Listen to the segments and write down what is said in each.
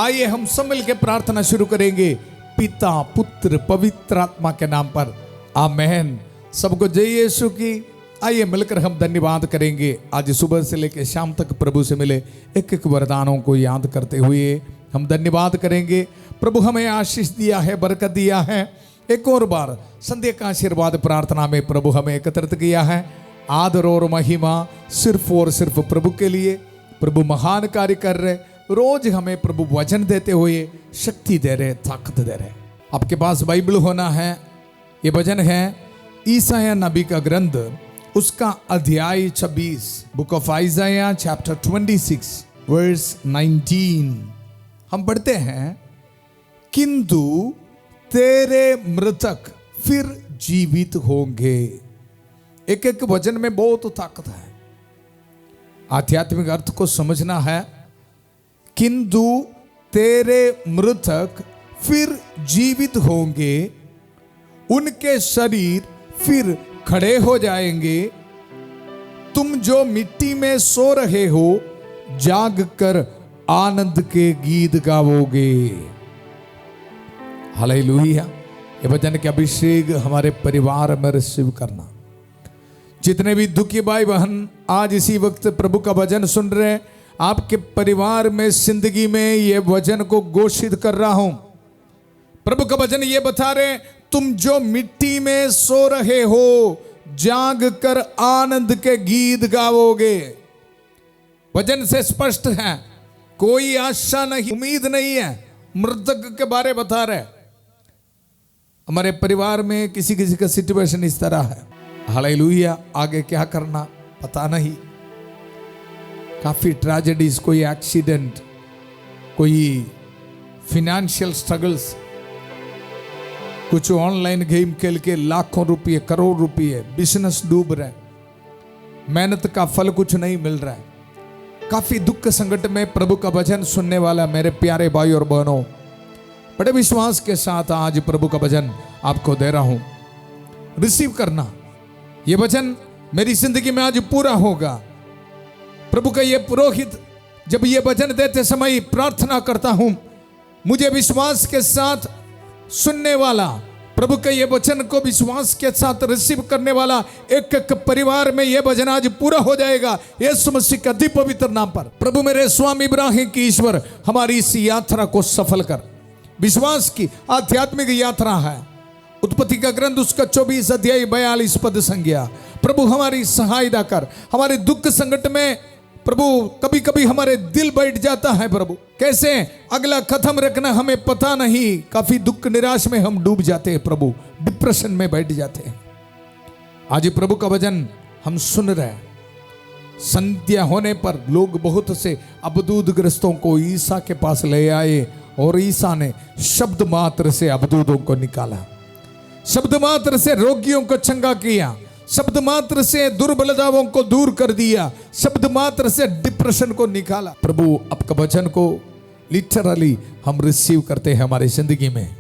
आइए हम सब मिलकर प्रार्थना शुरू करेंगे पिता पुत्र पवित्र आत्मा के नाम पर, आमेन। सबको जय यीशु की। आइए मिलकर हम धन्यवाद करेंगे। आज सुबह से लेकर शाम तक प्रभु से मिले एक एक वरदानों को याद करते हुए हम धन्यवाद करेंगे। प्रभु हमें आशीष दिया है, बरकत दिया है। एक और बार संध्या का आशीर्वाद प्रार्थना में प्रभु हमें एकत्रित किया है। आदर और महिमा सिर्फ और सिर्फ प्रभु के लिए। प्रभु महान कार्य कर रहे, रोज हमें प्रभु वचन देते हुए शक्ति दे रहे, ताकत दे रहे। आपके पास बाइबल होना है। ये वचन है ईसाया नबी का ग्रंथ, उसका अध्याय 26, book of Isaiah chapter 26 verse 19। हम पढ़ते हैं, किंतु तेरे मृतक फिर जीवित होंगे। एक एक वचन में बहुत ताकत है। आध्यात्मिक अर्थ को समझना है। किंतु तेरे मृतक फिर जीवित होंगे, उनके शरीर फिर खड़े हो जाएंगे। तुम जो मिट्टी में सो रहे हो, जाग कर आनंद के गीत गाओगे। हालेलुया। ये वचन के अभिषेक हमारे परिवार में रिसीव करना। जितने भी दुखी भाई बहन आज इसी वक्त प्रभु का वचन सुन रहे हैं, आपके परिवार में, जिंदगी में ये वचन को घोषित कर रहा हूं। प्रभु का वचन ये बता रहे, तुम जो मिट्टी में सो रहे हो, जाग कर आनंद के गीत गाओगे। वचन से स्पष्ट है, कोई आशा नहीं, उम्मीद नहीं है। मृतक के बारे बता रहे। हमारे परिवार में किसी किसी का सिचुएशन इस तरह है। हालेलुया। आगे क्या करना पता नहीं। काफी ट्रेजेडीज, कोई एक्सीडेंट, कोई फिनेंशियल स्ट्रगल्स, कुछ ऑनलाइन गेम खेल के लाखों रुपए, करोड़ रुपए, बिजनेस डूब रहे, मेहनत का फल कुछ नहीं मिल रहा है। काफी दुख संकट में प्रभु का वचन सुनने वाला मेरे प्यारे भाई और बहनों, बड़े विश्वास के साथ आज प्रभु का वचन आपको दे रहा हूं। रिसीव करना। ये वचन मेरी जिंदगी में आज पूरा होगा। प्रभु का ये पुरोहित जब ये वचन देते समय प्रार्थना करता हूं, मुझे विश्वास के साथ सुनने वाला, प्रभु के ये वचन को विश्वास के साथ रिसीव करने वाला एक एक परिवार में ये वचन आज पूरा हो जाएगा, यीशु मसीह के अति पवित्र नाम पर। प्रभु मेरे स्वामी इब्राहिम की ईश्वर, हमारी इस यात्रा को सफल कर। विश्वास की आध्यात्मिक यात्रा है। उत्पत्ति का ग्रंथ उसका 24 अध्याय 42 पद संज्ञा। प्रभु हमारी सहायता कर। हमारे दुख संकट में प्रभु कभी कभी हमारे दिल बैठ जाता है। प्रभु कैसे अगला कदम रखना हमें पता नहीं। काफी दुख निराश में हम डूब जाते हैं। प्रभु डिप्रेशन में बैठ जाते हैं। आज प्रभु का वचन हम सुन रहे हैं। संध्या होने पर लोग बहुत से अबदूद ग्रस्तों को ईसा के पास ले आए और ईसा ने शब्द मात्र से अबदूदों को निकाला। शब्द मात्र से रोगियों को चंगा किया। शब्द मात्र से दुर्बलताओं को दूर कर दिया। शब्द मात्र से डिप्रेशन को निकाला। प्रभु आपका वचन को लिटरली हम रिसीव करते हैं हमारी जिंदगी में,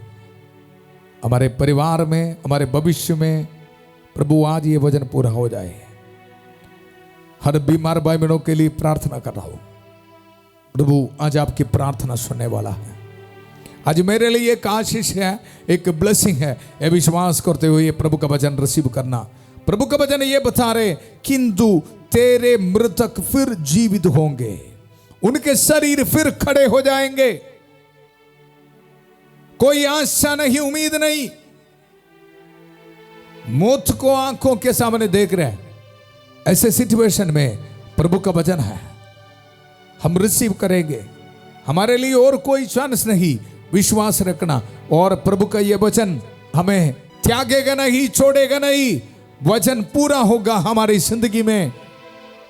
हमारे परिवार में, हमारे भविष्य में। प्रभु आज ये वचन पूरा हो जाए। हर बीमार भाई बहनों के लिए प्रार्थना कर रहा हूं। प्रभु आज आपकी प्रार्थना सुनने वाला है। आज मेरे लिए एक आशीष है, एक ब्लेसिंग है। ये विश्वास करते हुए प्रभु का वचन रिसीव करना। प्रभु का वचन ये बता रहे, किंतु तेरे मृतक फिर जीवित होंगे, उनके शरीर फिर खड़े हो जाएंगे। कोई आशा नहीं, उम्मीद नहीं, मौत को आंखों के सामने देख रहे हैं। ऐसे सिचुएशन में प्रभु का वचन है, हम रिसीव करेंगे। हमारे लिए और कोई चांस नहीं। विश्वास रखना और प्रभु का यह वचन हमें त्यागेगा नहीं, छोड़ेगा नहीं। वचन पूरा होगा हमारी जिंदगी में।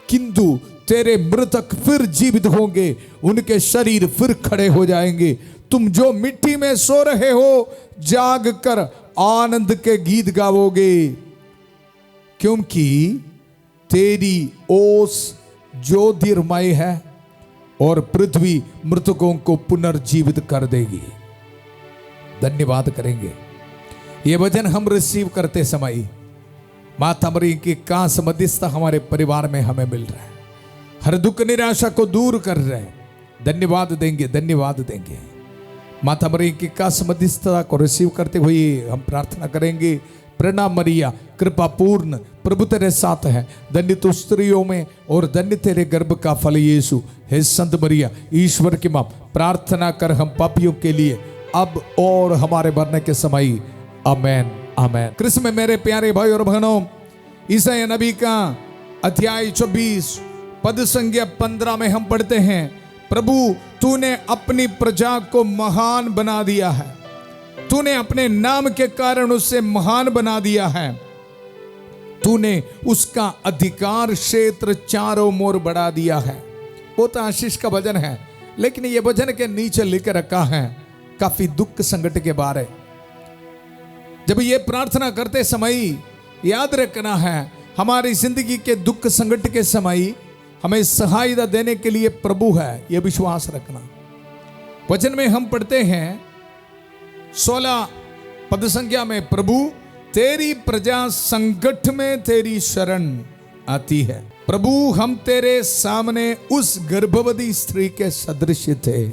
किंतु तेरे मृतक फिर जीवित होंगे, उनके शरीर फिर खड़े हो जाएंगे। तुम जो मिट्टी में सो रहे हो, जाग कर आनंद के गीत गाओगे, क्योंकि तेरी ओस ज्योतिर्मय है और पृथ्वी मृतकों को पुनर्जीवित कर देगी। धन्यवाद करेंगे। ये वचन हम रिसीव करते समय माता मरी की कांस मध्यस्थता हमारे परिवार में हमें मिल रहा है। हर दुख निराशा को दूर कर रहे हैं। धन्यवाद देंगे, धन्यवाद देंगे। माता मरिया की खास मध्यस्थता को रिसीव करते हुए हम प्रार्थना करेंगे। प्रणाम मरिया, कृपा पूर्ण, प्रभु तेरे साथ है, धन्य तू स्त्रियों में और धन्य तेरे गर्भ का फल यीशु। हे संत मरिया, ईश्वर की मां, प्रार्थना कर हम पापियों के लिए अब और हमारे मरने के समय। आमेन, आमेन। कृष्ण में मेरे प्यारे भाई और बहनों, ईसाया नबी का अध्याय 24 पद संख्या 15 में हम पढ़ते हैं, प्रभु तूने अपनी प्रजा को महान बना दिया है, तूने अपने नाम के कारण उसे महान बना दिया है, तूने उसका अधिकार क्षेत्र चारों मोर बढ़ा दिया है। वो तो आशीष का भजन है, लेकिन ये भजन के नीचे लिख रखा है काफी दुख संकट के बारे। जब ये प्रार्थना करते समय याद रखना है, हमारी जिंदगी के दुख संकट के समय हमें सहायता देने के लिए प्रभु है, यह विश्वास रखना। वचन में हम पढ़ते हैं 16 पद संख्या में, प्रभु तेरी प्रजा संकट में तेरी शरण आती है। प्रभु हम तेरे सामने उस गर्भवती स्त्री के सदृश थे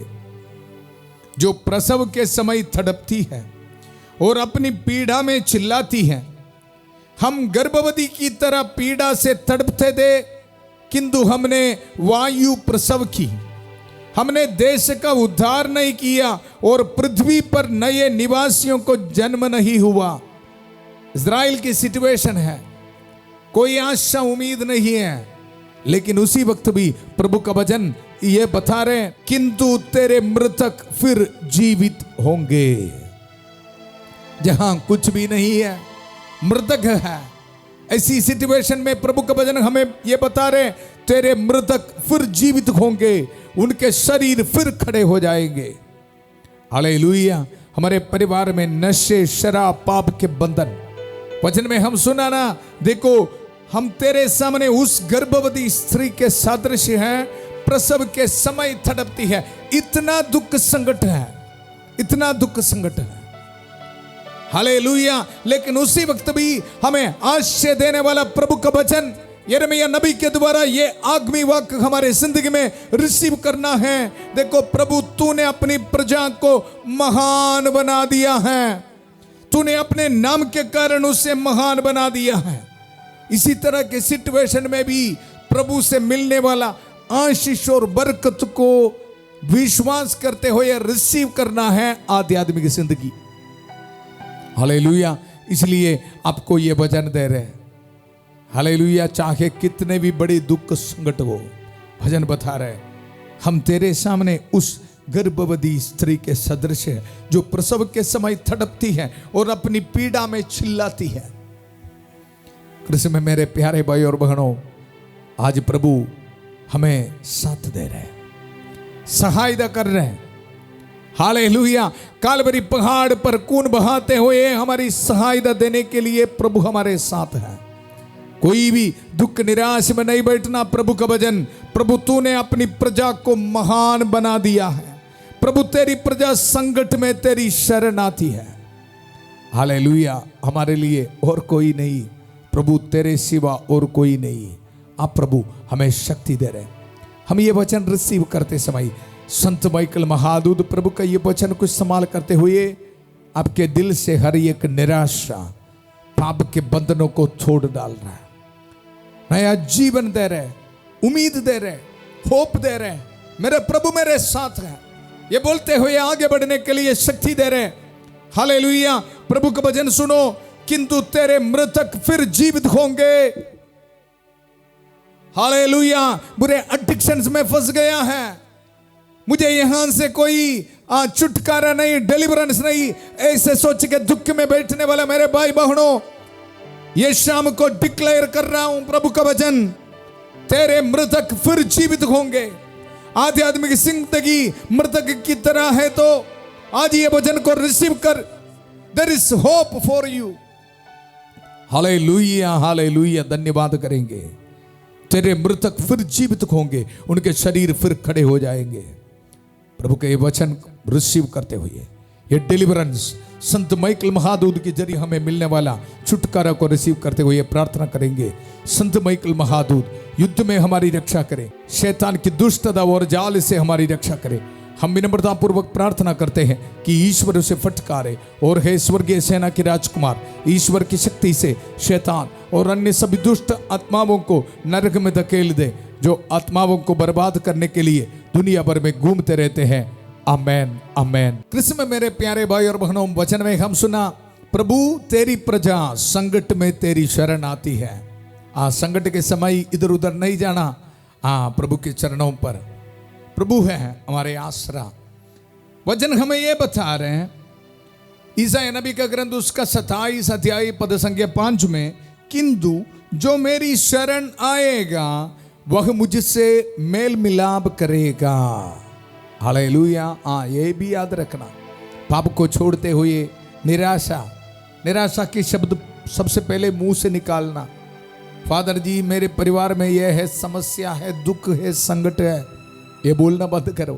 जो प्रसव के समय तड़पती है और अपनी पीड़ा में चिल्लाती है। हम गर्भवती की तरह पीड़ा से तड़पते थे, किंतु हमने वायु प्रसव की, हमने देश का उद्धार नहीं किया और पृथ्वी पर नए निवासियों को जन्म नहीं हुआ। इज़राइल की सिचुएशन है, कोई आशा उम्मीद नहीं है, लेकिन उसी वक्त भी प्रभु का वचन ये बता रहे, किंतु तेरे मृतक फिर जीवित होंगे। जहां कुछ भी नहीं है, मृतक है, ऐसी सिचुएशन में प्रभु का वचन हमें यह बता रहे, तेरे मृतक फिर जीवित होंगे, उनके शरीर फिर खड़े हो जाएंगे। हालेलुया। हमारे परिवार में नशे, शराब, पाप के बंधन, वचन में हम सुना ना, देखो हम तेरे सामने उस गर्भवती स्त्री के सदृश हैं, प्रसव के समय तड़पती है। इतना दुख संकट है, इतना दुख संकट है। हालेलुया। लेकिन उसी वक्त भी हमें आश्चर्य देने वाला प्रभु का वचन यिर्मयाह नबी के द्वारा ये आगामी वाक्य हमारे जिंदगी में रिसीव करना है। देखो, प्रभु तूने अपनी प्रजा को महान बना दिया है, तूने अपने नाम के कारण उसे महान बना दिया है। इसी तरह के सिचुएशन में भी प्रभु से मिलने वाला आशीष और बरकत को विश्वास करते हुए रिसीव करना है आध्यात्मिक जिंदगी। हालेलुया। इसलिए आपको ये वचन दे रहे हैं, हालेलुया। चाहे कितने भी बड़े दुख संकट हो, भजन बता रहे, हम तेरे सामने उस गर्भवती स्त्री के सदृश है जो प्रसव के समय तड़पती है और अपनी पीड़ा में चिल्लाती है। कृष्ण में मेरे प्यारे भाई और बहनों, आज प्रभु हमें साथ दे रहे हैं, सहायता कर रहे हैं। हालेलुया। कालवरी पहाड़ पर खून बहाते हुए हमारी सहायता देने के लिए प्रभु हमारे साथ है। कोई भी दुख निराश में नहीं बैठना। प्रभु का वचन, प्रभु तूने अपनी प्रजा को महान बना दिया है, प्रभु तेरी प्रजा संकट में तेरी शरण आती है। हालेलुया। हमारे लिए और कोई नहीं, प्रभु तेरे सिवा और कोई नहीं। आप प्रभु हमें शक्ति दे रहे हैं। हम ये वचन रिसीव करते समय संत माइकल महादूत प्रभु का ये वचन को इस्तेमाल करते हुए आपके दिल से हर एक निराशा, पाप के बंधनों को तोड़ डाल रहा है, नया जीवन दे रहे, उम्मीद दे रहे, होप दे रहे। मेरे प्रभु मेरे साथ है, ये बोलते हुए आगे बढ़ने के लिए शक्ति दे रहे। हालेलुया। प्रभु का वचन सुनो, किंतु तेरे मृतक फिर जीवित होंगे। हालेलुया। बुरे एडिक्शंस में फंस गया है, मुझे यहां से कोई छुटकारा नहीं, डिलीवरेंस नहीं, ऐसे सोच के दुख में बैठने वाला मेरे भाई बहनों, ये शाम को डिक्लेयर कर रहा हूं प्रभु का वचन, तेरे मृतक फिर जीवित होंगे। आध्यात्मिक जिंदगी मृतक की तरह है, तो आज ये वचन को रिसीव कर। There is hope for you. Hallelujah, hallelujah. धन्यवाद करेंगे। तेरे मृतक फिर जीवित होंगे, उनके शरीर फिर खड़े हो जाएंगे। प्रभु के ये वचन रिसीव करते हुए ये डिलीवरेंस संत माइकल महादूत के जरिए हमें मिलने वाला छुटकारा को रिसीव करते हुए ये प्रार्थना करेंगे। संत माइकल महादूत युद्ध में हमारी रक्षा करे, शैतान की दुष्टता और जाल से हमारी रक्षा करे। हम विनम्रता पूर्वक प्रार्थना करते हैं कि ईश्वर उसे फटकारे और हे स्वर्गीय सेना के राजकुमार, ईश्वर की शक्ति से शैतान और अन्य सभी दुष्ट आत्माओं को नरक में धकेल दे, जो आत्माओं को बर्बाद करने के लिए दुनिया भर में घूमते रहते हैं। आमेन आमेन। कृष्ण में मेरे प्यारे भाई और बहनों, वचन में हम सुना, प्रभु तेरी प्रजा संकट में तेरी शरण आती है। संकट के समय इधर उधर नहीं जाना, प्रभु के चरणों पर। प्रभु है हमारे आसरा। वचन हमें यह बता रहे हैं, ईसाया नबी का ग्रंथ उसका 27 अध्याय पद संख्या 5 में, किंतु जो मेरी शरण आएगा वह मुझसे मेल मिलाप करेगा। हालेलुया। ये भी याद रखना, पाप को छोड़ते हुए निराशा के शब्द सबसे पहले मुंह से निकालना। फादर जी मेरे परिवार में यह है, समस्या है, दुख है, संकट है, ये बोलना बंद करो।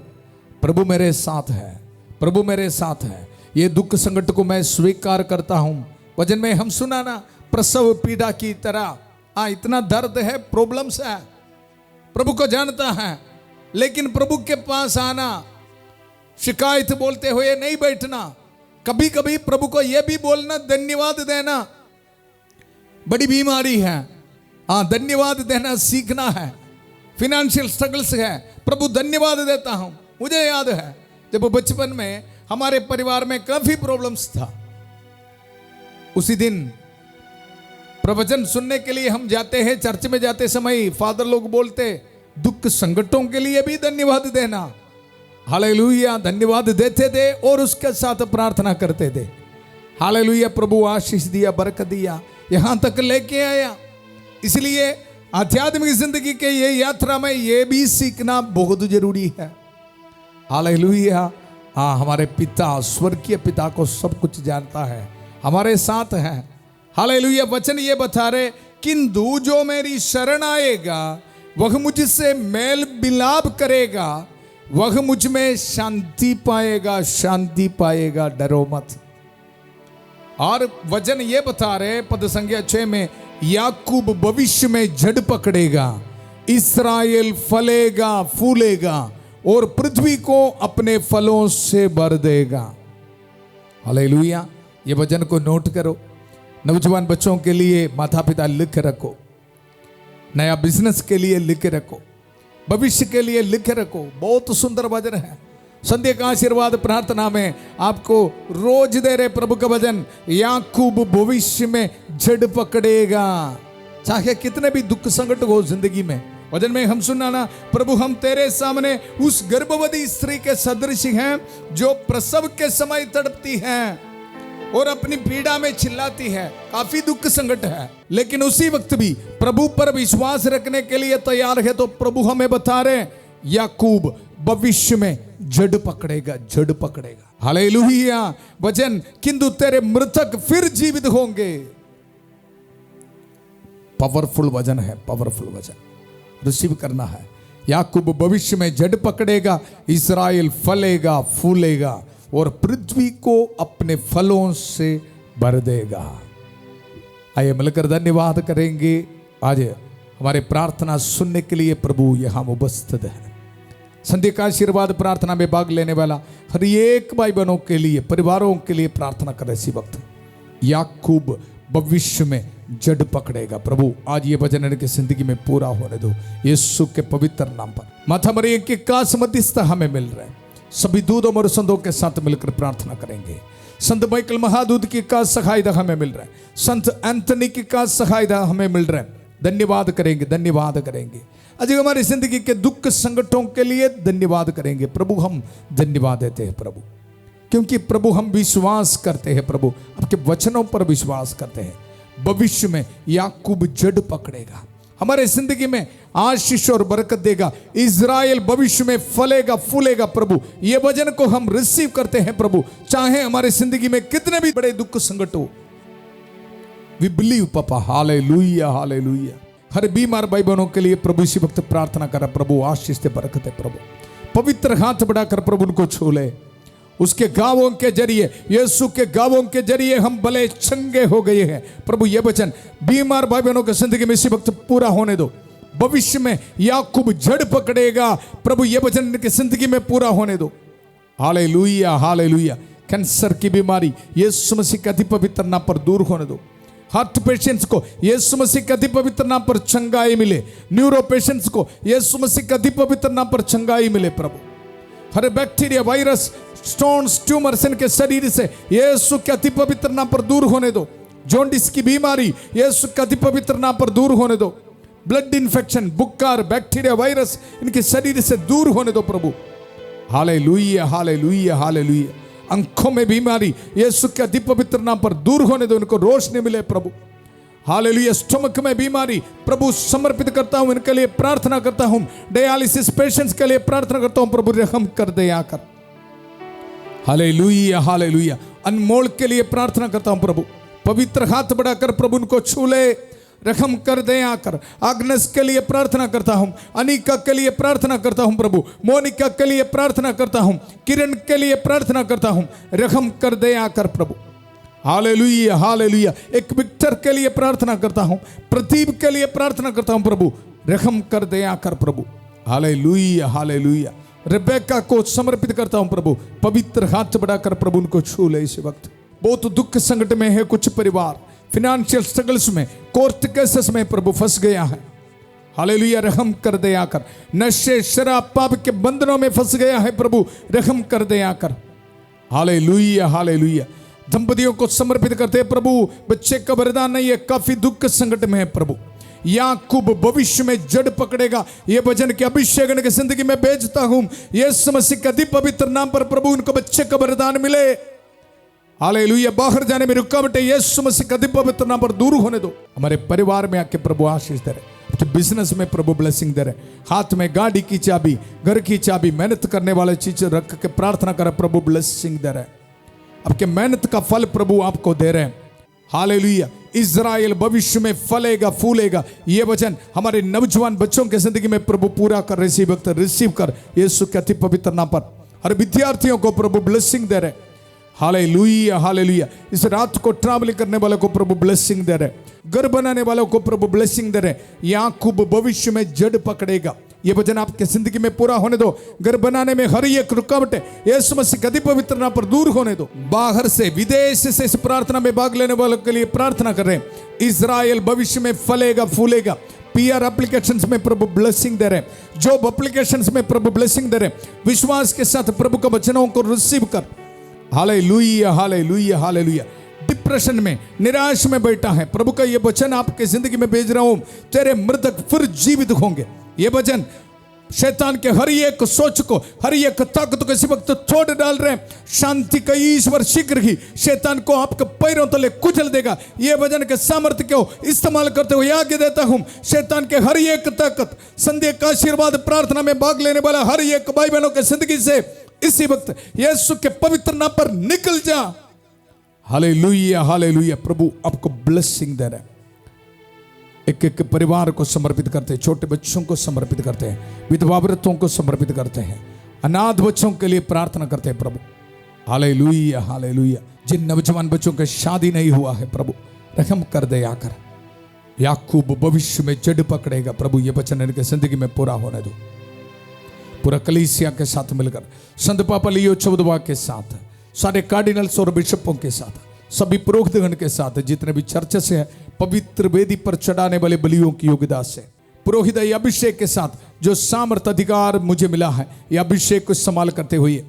प्रभु मेरे साथ है, प्रभु मेरे साथ है, ये दुख संकट को मैं स्वीकार करता हूं। वचन में हम सुना ना, प्रसव पीड़ा की तरह इतना दर्द है, प्रॉब्लम्स है, प्रभु को जानता है, लेकिन प्रभु के पास आना, शिकायत बोलते हुए नहीं बैठना। कभी कभी प्रभु को यह भी बोलना, धन्यवाद देना। बड़ी बीमारी है, धन्यवाद देना सीखना है। फिनेंशियल स्ट्रगल्स है, प्रभु धन्यवाद देता हूं। मुझे याद है जब बचपन में हमारे परिवार में काफी प्रॉब्लम्स था, उसी दिन प्रवचन सुनने के लिए हम जाते हैं, चर्च में जाते समय फादर लोग बोलते, दुख संकटों के लिए भी धन्यवाद देना। हालेलुया। धन्यवाद देते थे और उसके साथ प्रार्थना करते थे। हालेलुया। प्रभु आशीष दिया, बरकत दिया, यहां तक लेके आया। इसलिए आध्यात्मिक जिंदगी के ये यात्रा में ये भी सीखना बहुत जरूरी है। हालेलुया। हमारे पिता, स्वर्गीय पिता को सब कुछ जानता है, हमारे साथ है। हालेलुया। वचन ये बता रहे, किंतु जो मेरी शरण आएगा वह मुझसे मेल मिलाप करेगा, वह मुझ में शांति पाएगा, शांति पाएगा, डरो मत। और वचन ये बता रहे पद संख्या 6 में, याकूब भविष्य में जड़ पकड़ेगा, इस्राएल फलेगा फूलेगा और पृथ्वी को अपने फलों से भर देगा। हालेलुया। ये वचन को नोट करो, नौजवान बच्चों के लिए माता पिता लिख रखो, नया बिजनेस के लिए लिख रखो, भविष्य के लिए लिख रखो। बहुत सुंदर वचन है। संध्या का आशीर्वाद प्रार्थना में आपको रोज दे रहे प्रभु का वचन, याकूब भविष्य में जड़ पकड़ेगा। चाहे कितने भी दुख संकट हो जिंदगी में, वचन में हम सुना ना, प्रभु हम तेरे सामने उस गर्भवती स्त्री के सदृश हैं जो प्रसव के समय तड़पती है और अपनी पीड़ा में चिल्लाती है। काफी दुख संकट है, लेकिन उसी वक्त भी प्रभु पर विश्वास रखने के लिए तैयार है। तो प्रभु हमें बता रहे, याकूब भविष्य में जड़ पकड़ेगा, जड़ पकड़ेगा। हालेलुया। वचन, किंतु तेरे मृतक फिर जीवित होंगे। पावरफुल वचन है, पावरफुल वचन रिसीव करना है। याकूब भविष्य में जड़ पकड़ेगा, इस्राएल फलेगा फूलेगा और पृथ्वी को अपने फलों से भर देगा। आइए मिलकर धन्यवाद करेंगे। आज हमारे प्रार्थना सुनने के लिए प्रभु यहां उपस्थित है। संध्या का आशीर्वाद प्रार्थना में भाग लेने वाला हर एक भाई बहनों के लिए, परिवारों के लिए प्रार्थना कर इसी वक्त। याकूब भविष्य में जड़ पकड़ेगा। प्रभु आज ये वचन इनकी जिंदगी में पूरा होने दो, यीशु के पवित्र नाम पर। माता मरियम के कास मध्यस्थ हमें मिल रहे हैं, सभी दूतों और संतों के साथ मिलकर प्रार्थना करेंगे। संत माइकल महादूत की का सहायता हमें मिल रहा है, संत एंथनी की का सहायता हमें मिल रहा है। धन्यवाद करेंगे, धन्यवाद करेंगे। आज हमारी जिंदगी के दुख संकटों के लिए धन्यवाद करेंगे। प्रभु हम धन्यवाद देते हैं प्रभु, क्योंकि प्रभु हम विश्वास करते हैं, प्रभु आपके वचनों पर विश्वास करते हैं। भविष्य में याकूब जड़ पकड़ेगा, हमारे जिंदगी में आशीष और बरकत देगा। इज़राइल भविष्य में फलेगा फूलेगा। प्रभु ये वचन को हम रिसीव करते हैं प्रभु, चाहे हमारे जिंदगी में कितने भी बड़े दुख संकट हो। We believe papa. Hallelujah, hallelujah. हर बीमार भाई बहनों के लिए प्रभु इसी वक्त प्रार्थना करा, प्रभु आशीष दे, बरकत है। प्रभु पवित्र हाथ बढ़ाकर प्रभु उनको छू ले उसके गावों के जरिए, यीशु के गावों के जरिए हम भले चंगे हो गए हैं। प्रभु ये वचन बीमार भाई बहनों की जिंदगी में इसी वक्त पूरा होने दो। भविष्य में याकूब जड़ पकड़ेगा, प्रभु ये वचन इनकी जिंदगी में पूरा होने दो। Hallelujah, hallelujah. कैंसर की बीमारी यीशु मसीह के अति पवित्र नाम पर दूर होने दो। हार्ट पेशेंट्स को यीशु मसीह के अति पवित्र नाम पर चंगाई मिले। न्यूरो पेशेंट्स को यीशु मसीह के अति पवित्र नाम पर चंगाई मिले। प्रभु हर बैक्टीरिया, वायरस, स्टोन्स, ट्यूमर्स इनके शरीर से यीशु के अति पवित्र नाम पर दूर होने दो। जॉन्डिस की बीमारी यीशु के अति पवित्र नाम पर दूर होने दो। ब्लड इन्फेक्शन, बुखार, बैक्टीरिया, वायरस इनके शरीर से दूर होने दो। प्रभु हालेलुया, हालेलुया, हालेलुया। आंखों में बीमारी यीशु के अति पवित्र नाम पर दूर होने दो, इनको रोशनी मिले। प्रभु हालेलुया। स्टमक में बीमारी प्रभु समर्पित करता हूं, इनके लिए प्रार्थना करता हूं। डायलिसिस पेशेंट्स के लिए प्रार्थना करता हूं, प्रभु रहम कर दे आकर। Hallelujah, hallelujah. अनमोल के लिए प्रार्थना करता हूं, प्रभु पवित्र हाथ बढ़ाकर प्रभु उनको छू ले, रहम कर दे आकर। आग्नेस के लिए प्रार्थना करता हूं, अनिका के लिए प्रार्थना करता हूं, प्रभु मोनिका के लिए प्रार्थना करता हूं, किरण के लिए प्रार्थना करता हूं, रहम कर दे आकर। प्रभु हालेलुया, हालेलुया। एक विक्टर के लिए प्रार्थना करता हूं, प्रदीप के लिए प्रार्थना करता हूं, प्रभु रहम कर दे आकर। प्रभु हालेलुया, हालेलुया। रेबेका को समर्पित करता हूं, प्रभु पवित्र हाथ बढ़ाकर प्रभु उनको छू ले। इस वक्त बहुत दुख संकट में है कुछ परिवार, फिनेंशियल स्ट्रगल्स में, कोर्ट केसेस में प्रभु फंस गया है। हालेलुया, रहम कर दे आकर। नशे, शराब, पाप के बंधनों में फंस गया है, प्रभु रहम कर दे आकर। Hallelujah, hallelujah. दंपतियों को समर्पित करते हैं, प्रभु बच्चे का वरदान नहीं है, काफी दुख संकट में है। प्रभु याकूब भविष्य में जड़ पकड़ेगा, ये वचन के अभिषेक की जिंदगी में भेजता हूं। यीशु मसीह के अति पवित्र नाम पर प्रभु उनको बच्चे का वरदान मिले। हालेलुया। बाहर जाने में रुकावटें यीशु मसीह के अति पवित्र नाम पर दूर होने दो। हमारे परिवार में आके प्रभु आशीष दे रहे, बिजनेस में प्रभु ब्लेसिंग दे रहे। हाथ में गाड़ी की चाबी, घर की चाबी, मेहनत करने वाले चीज रख के प्रार्थना कर, प्रभु ब्लेसिंग दे रहे। आपके मेहनत का फल प्रभु आपको दे रहे हैं। हालेलुया। इज़राइल भविष्य में फलेगा, फूलेगा, ये वचन हमारे नौजवान बच्चों के जिंदगी में प्रभु पूरा कर। रिसीव कर यीशु के अति पवित्र नाम पर। हर विद्यार्थियों को प्रभु ब्लेसिंग दे रहे। Hallelujah, hallelujah. इस रात को ट्रैवलिंग करने वालों को प्रभु ब्लेसिंग दे रहे, घर बनाने वालों को प्रभु ब्लेसिंग दे रहे। याकूब भविष्य में जड़ पकड़ेगा, ये वचन आपके जिंदगी में पूरा होने दो। घर बनाने में हर एक रुकावट यीशु मसीह के अति पवित्र नाम पर दूर होने दो। बाहर से, विदेश से इस प्रार्थना में भाग लेने वालों के लिए प्रार्थना कर रहे हैं। इज़राइल भविष्य में फलेगा, फूलेगा। पीआर एप्लीकेशंस में प्रभु ब्लेसिंग दे रहे हैं, जॉब एप्लीकेशंस में प्रभु ब्लेसिंग दे रहे हैं। विश्वास के साथ प्रभु के वचनों को रिसीव कर। Hallelujah, hallelujah, hallelujah. डिप्रेशन में, निराश में बैठा है, प्रभु का ये वचन आपके जिंदगी में भेज रहा हूं। तेरे मृतक फिर जीवित होंगे। ये वचन शैतान के हर एक सोच को, हर एक ताकत को इसी वक्त तोड़ डाल रहे हैं। शांति का ईश्वर शीघ्र ही शैतान को आपके पैरों तले कुचल देगा। ये वचन के सामर्थ्य को इस्तेमाल करते हुए आगे देता हूं। शैतान के हर एक ताकत, संदेह का आशीर्वाद, प्रार्थना में भाग लेने वाला हर एक भाई बहनों के जिंदगी से इसी वक्त यीशु के पवित्र नाम पर निकल जा। Hallelujah, hallelujah. प्रभु आपको ब्लेसिंग दे रहा है। एक एक परिवार को समर्पित करते हैं, छोटे बच्चों को समर्पित करते हैं, विधवा औरतों को समर्पित करते हैं, अनाथ बच्चों के लिए प्रार्थना करते हैं। प्रभु हालेलुया, हालेलुया। जिन नौजवान बच्चों के शादी नहीं हुआ है, प्रभु रहम कर दे आकर। याकूब भविष्य में जड़ पकड़ेगा, प्रभु ये वचन इनके जिंदगी में पूरा होने दो। पूरा कलीसिया के साथ मिलकर, संत पापा लियो चौदवा के साथ, सारे कार्डिनल्स और बिशपों के साथ, सभी पुरोहितगण के साथ, जितने भी चर्च से है, पवित्र वेदी पर चढ़ाने वाले बलियों की योग्यता से, पुरोहित अभिषेक के साथ जो सामर्थ अधिकार मुझे मिला है, यह अभिषेक को इस्तेमाल करते हुए,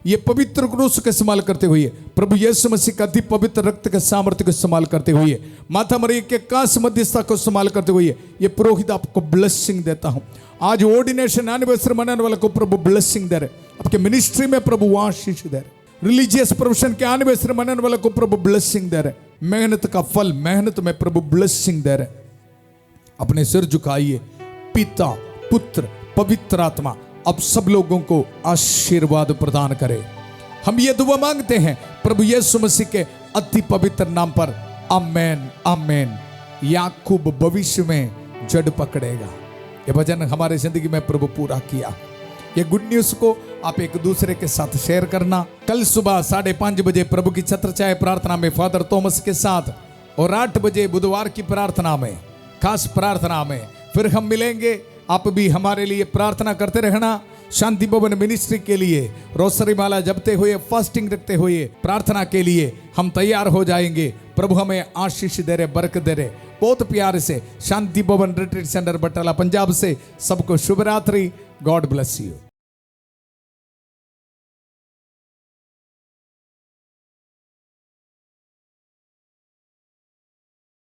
ये पवित्र क्रूस का इस्तेमाल करते हुए, प्रभु यीशु मसीह का अति पवित्र रक्त के सामर्थ्य को इस्तेमाल करते हुए, माता मरियम के कास मध्यस्थता को इस्तेमाल करते हुए, ये पुरोहित आपको ब्लेसिंग देता हूं। आज ऑर्डिनेशन एनिवर्सरी मनाने वाले को प्रभु ब्लेसिंग दे रहे, आपके मिनिस्ट्री में प्रभु आशीष दे रहे, रिलीजियस प्रोफेशन के एनिवर्सरी मनाने वाले को प्रभु ब्लेसिंग दे रहे, मेहनत का फल, मेहनत में प्रभु ब्लेसिंग दे रहे। अपने सिर झुकाइए। पिता, पुत्र, पवित्र आत्मा अब सब लोगों को आशीर्वाद प्रदान करे। हम ये दुआ मांगते हैं प्रभु यीशु मसीह के अति पवित्र नाम पर, आमेन, आमेन। याकूब भविष्य में जड़ पकड़ेगा, ये वचन हमारे जिंदगी में प्रभु पूरा किया। ये गुड न्यूज को आप एक दूसरे के साथ शेयर करना। कल सुबह 5:30 बजे प्रभु की छत्र छाया प्रार्थना में फादर थॉमस के साथ और 8 बजे बुधवार की प्रार्थना में, खास प्रार्थना में फिर हम मिलेंगे। आप भी हमारे लिए प्रार्थना करते रहना। शांति भवन मिनिस्ट्री के लिए रोसरी माला जपते हुए, फास्टिंग रखते हुए प्रार्थना के लिए हम तैयार हो जाएंगे। प्रभु हमें आशीष दे रहे, बरकत दे रहे। बहुत प्यार से शांति भवन रिट्रीट सेंटर बटाला पंजाब से सबको शुभ रात्रि। God bless you.